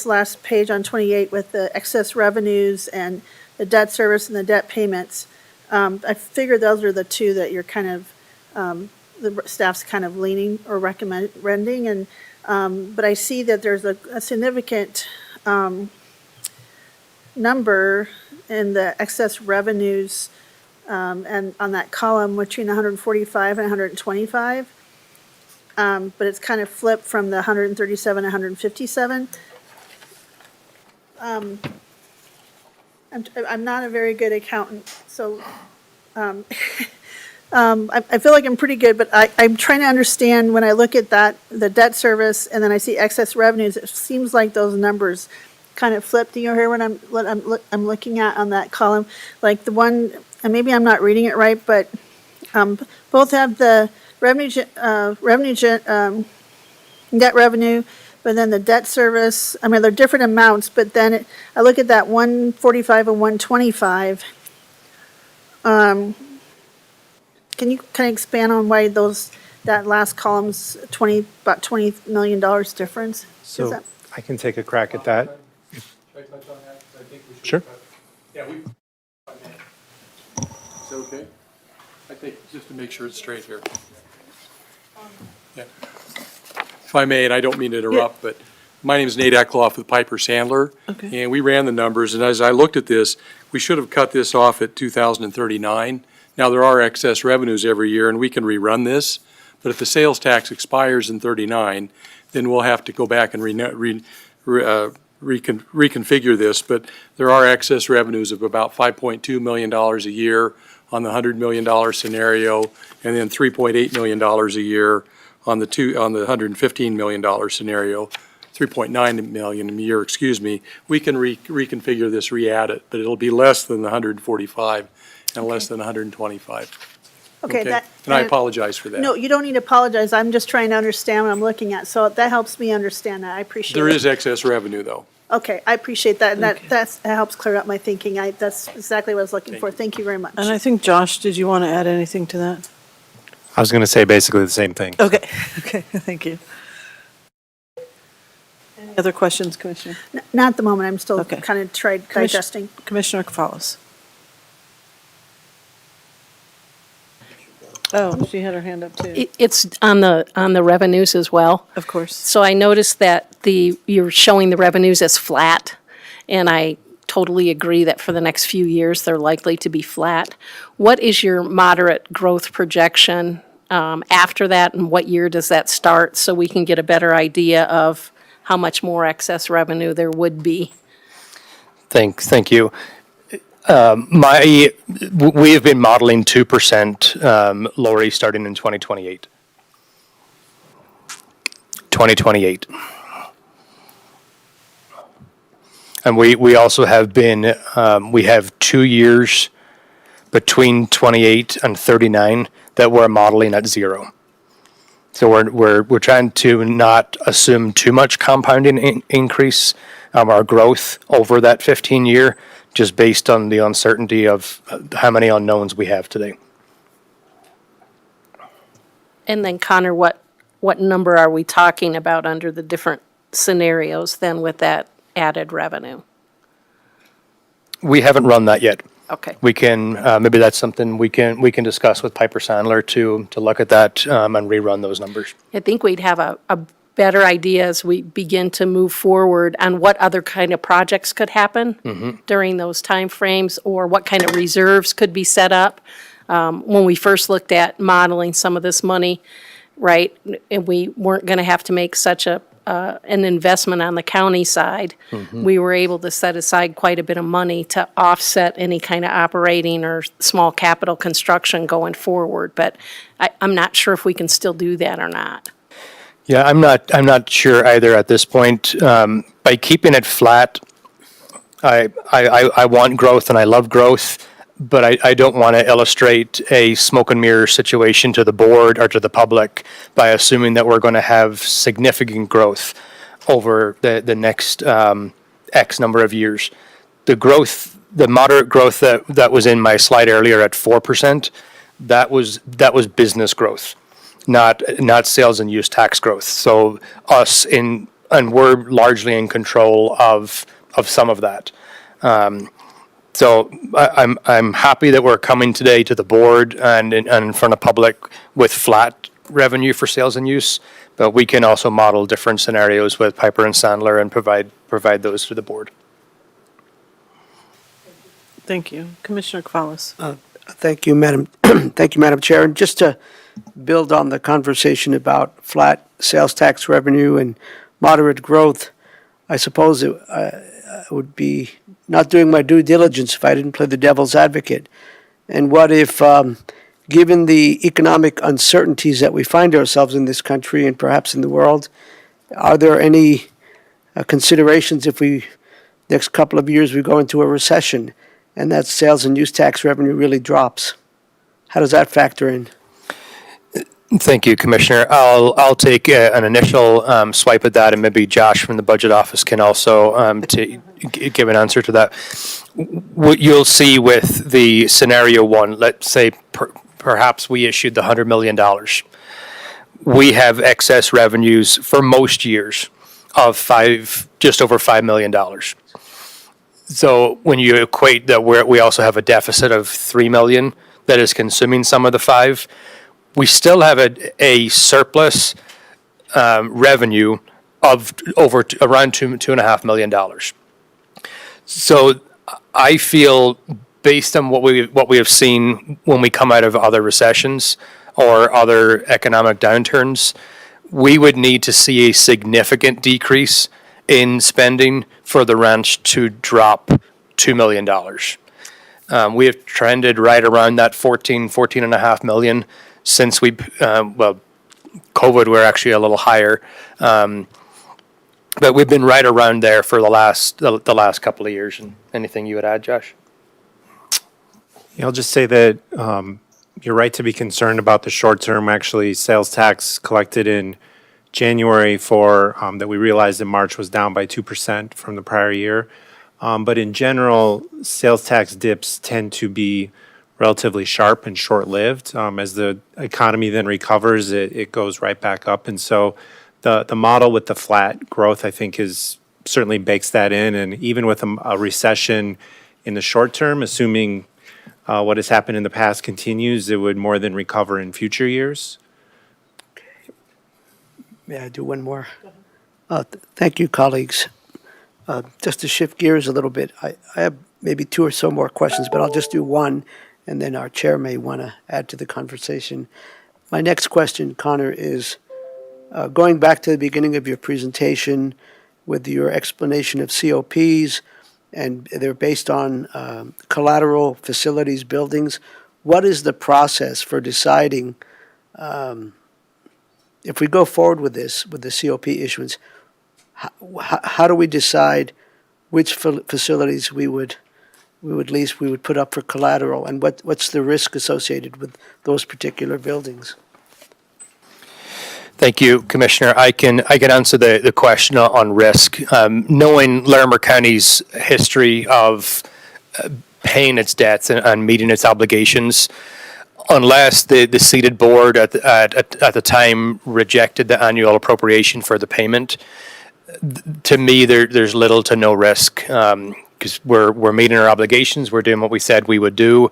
last page on 28 with the excess revenues and the debt service and the debt payments, I figure those are the two that you're kind of the staff's kind of leaning or recommending, and but I see that there's a significant number in the excess revenues and on that column between 145 and 125. But it's kind of flipped from the 137 and 157. I'm not a very good accountant, so I feel like I'm pretty good, but I'm trying to understand when I look at that, the debt service, and then I see excess revenues, it seems like those numbers kind of flip. Do you hear what I'm looking at on that column? Like the one, and maybe I'm not reading it right, but both have the net revenue, but then the debt service, I mean, they're different amounts, but then I look at that 145 and 125. Can you kind of expand on why that last column's about $20 million difference? So I can take a crack at that. Should I touch on that? I think we should. Sure. Yeah, Is that okay? I think, just to make sure it's straight here. Yeah. If I may, and I don't mean to interrupt, but my name is Nate Eckloff with Piper Sandler. Okay. And we ran the numbers, and as I looked at this, we should have cut this off at 2039. Now, there are excess revenues every year, and we can rerun this, but if the sales tax expires in 39, then we'll have to go back and reconfigure this, but there are excess revenues of about $5.2 million a year on the $100 million scenario, and then $3.8 million a year on the $115 million scenario, 3.9 million a year, excuse me. We can reconfigure this, re-add it, but it'll be less than the 145 and less than 125. Okay, And I apologize for that. No, you don't need to apologize. I'm just trying to understand what I'm looking at. So that helps me understand that. I appreciate it. There is excess revenue, though. Okay, I appreciate that. And that helps clear up my thinking. That's exactly what I was looking for. Thank you very much. And I think, Josh, did you want to add anything to that? I was going to say basically the same thing. Okay, thank you. Any other questions, Commissioner? Not at the moment. I'm still Okay. kind of digesting. Commissioner Kafalos. Oh, she had her hand up too. It's on the revenues as well. Of course. So I noticed that you're showing the revenues as flat, and I totally agree that for the next few years, they're likely to be flat. What is your moderate growth projection after that, and what year does that start, so we can get a better idea of how much more excess revenue there would be? Thank you. We have been modeling 2%, Lori, starting in 2028. 2028. And we also have been, we have 2 years between 28 and 39 that we're modeling at 0. So we're trying to not assume too much compounding increase, our growth over that 15-year, just based on the uncertainty of how many unknowns we have today. And then Connor, what number are we talking about under the different scenarios then with that added revenue? We haven't run that yet. Okay. We can, maybe that's something we can discuss with Piper Sandler to look at that and rerun those numbers. I think we'd have a better idea as we begin to move forward on what other kind of projects could happen during those timeframes, or what kind of reserves could be set up. When we first looked at modeling some of this money, right, and we weren't going to have to make such an investment on the county side, we were able to set aside quite a bit of money to offset any kind of operating or small capital construction going forward. But I'm not sure if we can still do that or not. Yeah, I'm not sure either at this point. By keeping it flat, I want growth and I love growth, but I don't want to illustrate a smoke and mirror situation to the board or to the public by assuming that we're going to have significant growth over the next X number of years. The growth, the moderate growth that was in my slide earlier at 4%, that was business growth, not sales and use tax growth. So and we're largely in control of some of that. So I'm happy that we're coming today to the board and in front of public with flat revenue for sales and use, but we can also model different scenarios with Piper and Sandler and provide those to the board. Thank you. Commissioner Kvalas. Thank you, Madam, thank you, Madam Chair. And just to build on the conversation about flat sales tax revenue and moderate growth, I suppose I would be not doing my due diligence if I didn't play the devil's advocate. And what if, given the economic uncertainties that we find ourselves in this country and perhaps in the world, are there any considerations if next couple of years we go into a recession and that sales and use tax revenue really drops? How does that factor in? Thank you, Commissioner. I'll take an initial swipe at that, and maybe Josh from the budget office can also give an answer to that. What you'll see with the scenario one, let's say perhaps we issued the $100 million. We have excess revenues for most years of just over $5 million. So when you equate that, we also have a deficit of $3 million that is consuming some of the 5. We still have a surplus revenue of around $2.5 million. So I feel, based on what we have seen when we come out of other recessions or other economic downturns, we would need to see a significant decrease in spending for the ranch to drop $2 million. We have trended right around that 14.5 million. Since COVID, we're actually a little higher, but we've been right around there for the last couple of years. And anything you would add, Josh? Yeah, I'll just say that you're right to be concerned about the short term. Actually, sales tax collected in January that we realized in March was down by 2% from the prior year. But in general, sales tax dips tend to be relatively sharp and short-lived. As the economy then recovers, it goes right back up. And so the model with the flat growth, I think, certainly bakes that in. And even with a recession in the short term, assuming what has happened in the past continues, it would more than recover in future years. May I do one more? Thank you, colleagues. Just to shift gears a little bit, I have maybe two or so more questions, but I'll just do one, and then our chair may want to add to the conversation. My next question, Connor, is going back to the beginning of your presentation with your explanation of COPs, and they're based on collateral facilities, buildings. What is the process for deciding if we go forward with this, with the COP issuance? How do we decide which facilities we would lease, we would put up for collateral, and what's the risk associated with those particular buildings? Thank you, Commissioner. I can answer the question on risk. Knowing Larimer County's history of paying its debts and meeting its obligations, unless the seated board at the time rejected the annual appropriation for the payment, to me, there's little to no risk, because we're meeting our obligations, we're doing what we said we would do.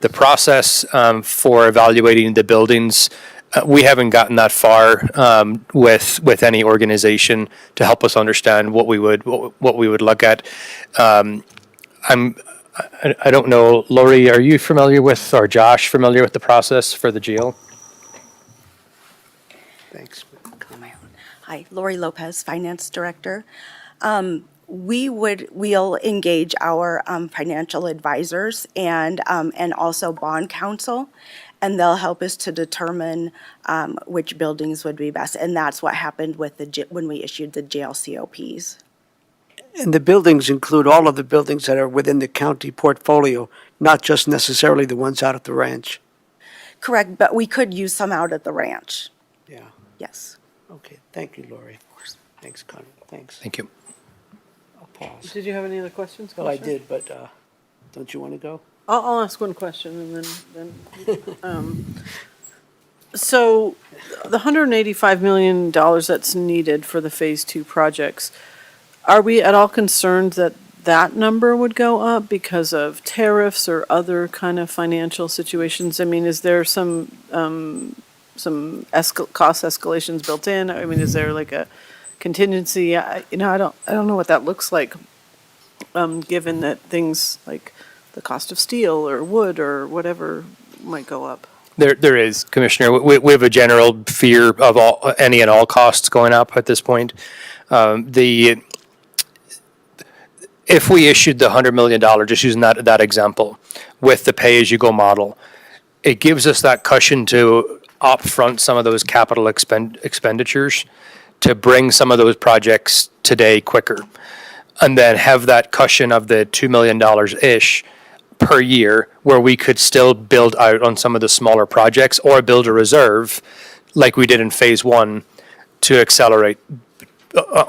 The process for evaluating the buildings, we haven't gotten that far with any organization to help us understand what we would look at. I don't know, Lori, are you familiar with, or Josh, familiar with the process for the jail? Thanks. Hi, Lori Lopez, Finance Director. We'll engage our financial advisors and also bond counsel, and they'll help us to determine which buildings would be best. And that's what happened with when we issued the jail COPs. And the buildings include all of the buildings that are within the county portfolio, not just necessarily the ones out at the ranch. Correct, but we could use some out at the ranch, Yeah. yes. Okay. Thank you, Lori. Thanks, Connor. Thanks. Thank you. I'll pause. Did you have any other questions? Well, I Commissioner? did, but don't you want to go? I'll ask one question and then, so the $185 million that's needed for the Phase 2 projects, are we at all concerned that that number would go up because of tariffs or other kind of financial situations? I mean, is there some cost escalations built in? I mean, is there like a contingency? I don't know what that looks like, given that things like the cost of steel or wood or whatever might go up. There is, Commissioner. We have a general fear of any and all costs going up at this point. If we issued the $100 million, just using that example, with the pay-as-you-go model, it gives us that cushion to upfront some of those capital expenditures to bring some of those projects today quicker, and then have that cushion of the $2 million-ish per year where we could still build out on some of the smaller projects or build a reserve like we did in Phase 1 to accelerate.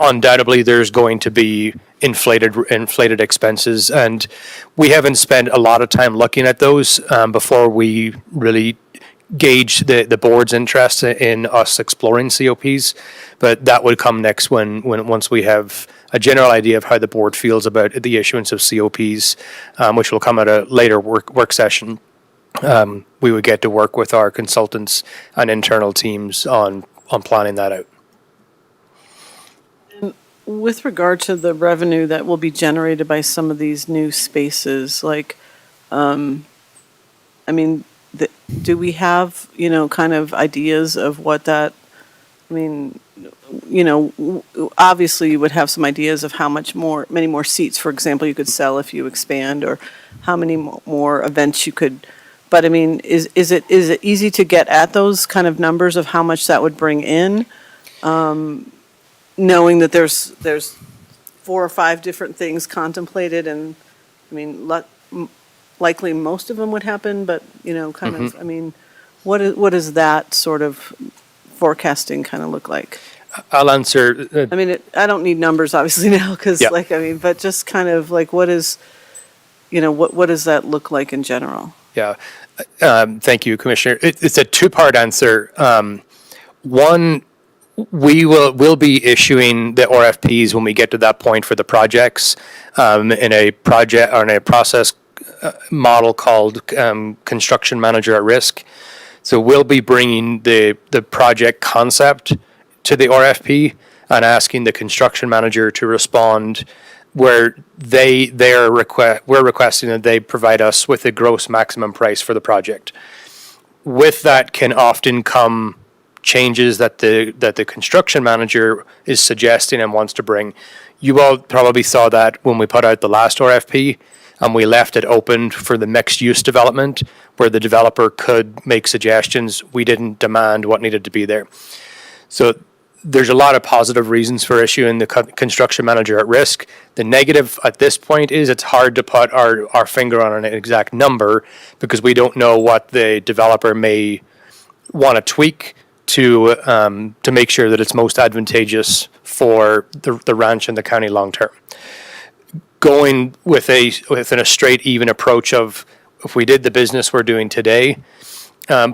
Undoubtedly, there's going to be inflated expenses, and we haven't spent a lot of time looking at those before we really gauge the board's interest in us exploring COPs. But that would come next once we have a general idea of how the board feels about the issuance of COPs, which will come at a later work session. We would get to work with our consultants and internal teams on planning that out. With regard to the revenue that will be generated by some of these new spaces, like, I mean, do we have, kind of ideas of what that, I mean, obviously you would have some ideas of how many more seats, for example, you could sell if you expand, or how many more events you could, but I mean, is it easy to get at those kind of numbers of how much that would bring in? Knowing that there's 4 or 5 different things contemplated, and, I mean, likely most of them would happen, but, kind of, I mean, what does that sort of forecasting kind of look like? I'll answer. I mean, I don't need numbers obviously now, because Yeah. but just kind of like, what does that look like in general? Yeah. Thank you, Commissioner. It's a two-part answer. One, we'll be issuing the RFPs when we get to that point for the projects in a project or in a process model called construction manager at risk. So we'll be bringing the project concept to the RFP and asking the construction manager to respond where we're requesting that they provide us with a gross maximum price for the project. With that can often come changes that the construction manager is suggesting and wants to bring. You all probably saw that when we put out the last RFP, and we left it open for the mixed use development where the developer could make suggestions. We didn't demand what needed to be there. So there's a lot of positive reasons for issuing the construction manager at risk. The negative at this point is it's hard to put our finger on an exact number because we don't know what the developer may want to tweak to make sure that it's most advantageous for the ranch and the county long term. Going within a straight even approach of if we did the business we're doing today,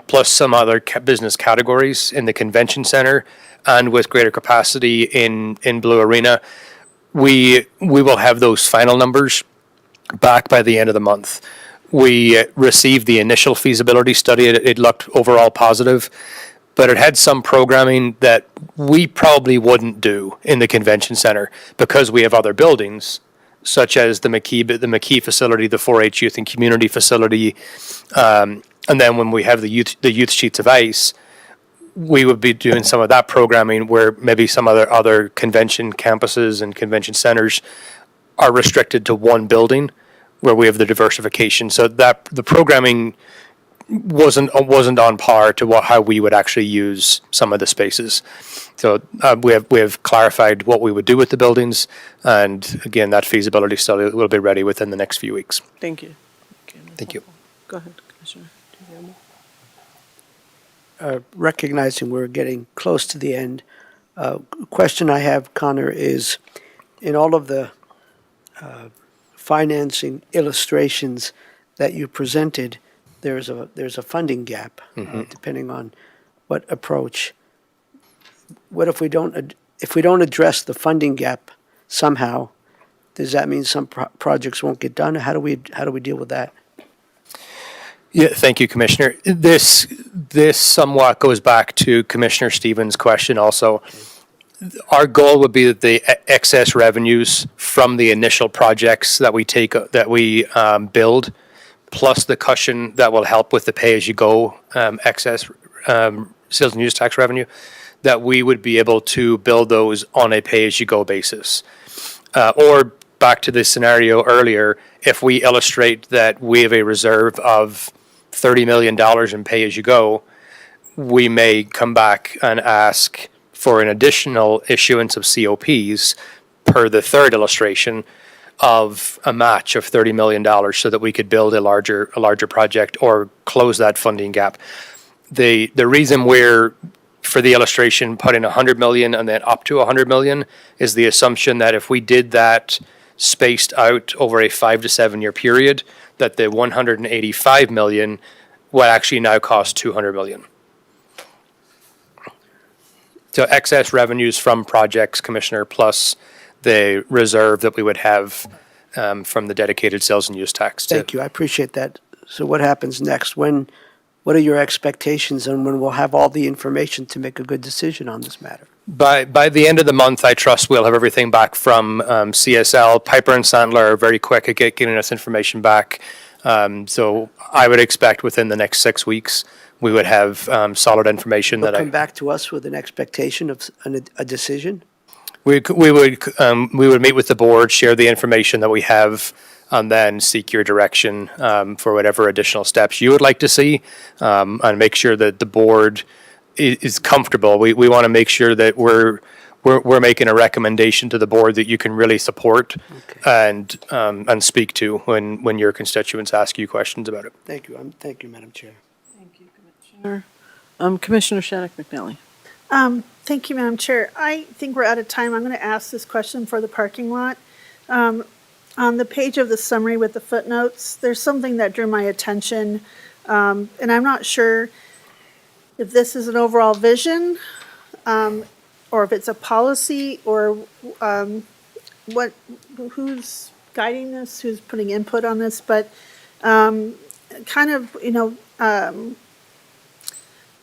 plus some other business categories in the convention center and with greater capacity in Blue Arena, we will have those final numbers back by the end of the month. We received the initial feasibility study. It looked overall positive, but it had some programming that we probably wouldn't do in the convention center because we have other buildings, such as the McKee facility, the 4-H youth and community facility, and then when we have the youth sheets of ice, we would be doing some of that programming where maybe some other convention campuses and convention centers are restricted to one building where we have the diversification. So that the programming wasn't on par to how we would actually use some of the spaces. So we have clarified what we would do with the buildings, and again, that feasibility study will be ready within the next few weeks. Thank you. Okay, Thank you. Go ahead, Commissioner. Do you have more? Recognizing we're getting close to the end, question I have, Connor, is in all of the financing illustrations that you presented, there's a funding gap, depending on what approach. What if we don't address the funding gap somehow? Does that mean some projects won't get done? How do we deal with that? Yeah, thank you, Commissioner. This somewhat goes back to Commissioner Stevens' question also. Our goal would be that the excess revenues from the initial projects that we build, plus the cushion that will help with the pay-as-you-go excess sales and use tax revenue, that we would be able to build those on a pay-as-you-go basis. Or back to the scenario earlier, if we illustrate that we have a reserve of $30 million in pay-as-you-go, we may come back and ask for an additional issuance of COPs per the third illustration of a match of $30 million so that we could build a larger project or close that funding gap. The reason we're, for the illustration, putting $100 million and then up to $100 million is the assumption that if we did that spaced out over a 5 to 7 year period, that the $185 million would actually now cost $200 million. So excess revenues from projects, Commissioner, plus the reserve that we would have from the dedicated sales and use tax. Thank you. I appreciate that. So what happens next? What are your expectations and when we'll have all the information to make a good decision on this matter? By the end of the month, I trust we'll have everything back from CSL. Piper and Sandler are very quick at getting us information back. So I would expect within the next 6 weeks, we would have solid information Will come back to us with an expectation of a decision? We would meet with the board, share the information that we have, and then seek your direction for whatever additional steps you would like to see, and make sure that the board is comfortable. We want to make sure that we're making a recommendation to the board that you can really support and speak to when your constituents ask you questions about it. Thank you. Thank you, Madam Chair. Thank you, Commissioner. Commissioner Shannon McNally. Thank you, Madam Chair. I think we're out of time. I'm going to ask this question for the parking lot. On the page of the summary with the footnotes, there's something that drew my attention, and I'm not sure if this is an overall vision, or if it's a policy, or who's guiding this, who's putting input on this, but kind of,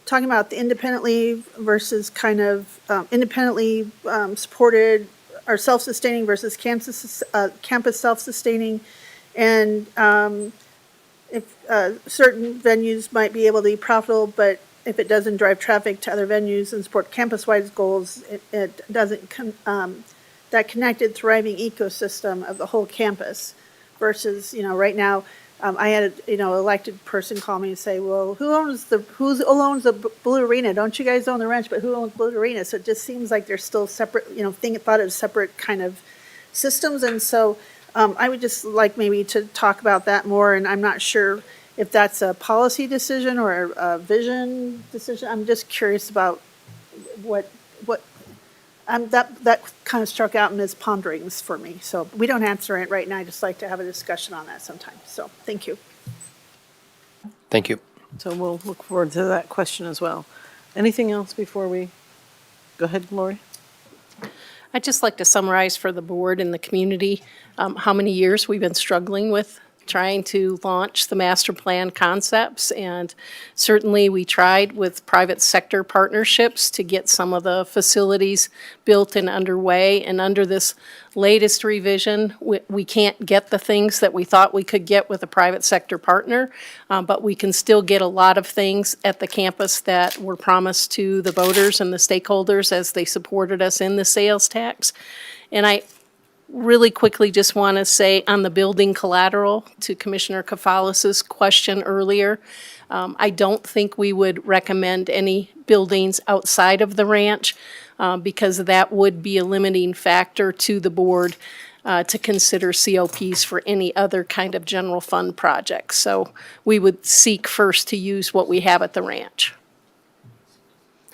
talking about the independently versus kind of independently supported are self-sustaining versus campus self-sustaining. And if certain venues might be able to be profitable, but if it doesn't drive traffic to other venues and support campus-wide goals, it doesn't, that connected, thriving ecosystem of the whole campus versus, right now, I had elected person call me and say, well, who owns the Blue Arena? Don't you guys own the ranch, but who owns Blue Arena? So it just seems like they're still separate, thought of separate kind of systems. And so I would just like maybe to talk about that more, and I'm not sure if that's a policy decision or a vision decision. I'm just curious about what that kind of struck out in his ponderings for me. So we don't answer it right now. I just like to have a discussion on that sometime. So thank you. Thank you. So we'll look forward to that question as well. Anything else before we, go ahead, Lori? I'd just like to summarize for the board and the community how many years we've been struggling with trying to launch the master plan concepts. And certainly we tried with private sector partnerships to get some of the facilities built and underway. And under this latest revision, we can't get the things that we thought we could get with a private sector partner, but we can still get a lot of things at the campus that were promised to the voters and the stakeholders as they supported us in the sales tax. And I really quickly just want to say on the building collateral to Commissioner Kefalis's question earlier, I don't think we would recommend any buildings outside of the ranch because that would be a limiting factor to the board to consider COPs for any other kind of general fund projects. So we would seek first to use what we have at the ranch.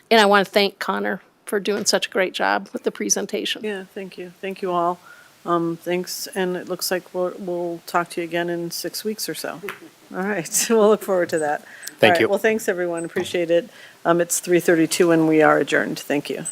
And I want to thank Connor for doing such a great job with the presentation. Yeah, thank you. Thank you all. Thanks, and it looks like we'll talk to you again in 6 weeks or so. All right, we'll look forward to that. Thank All right, you. well, thanks, everyone, appreciate it. It's 3:32 and we are adjourned. Thank you.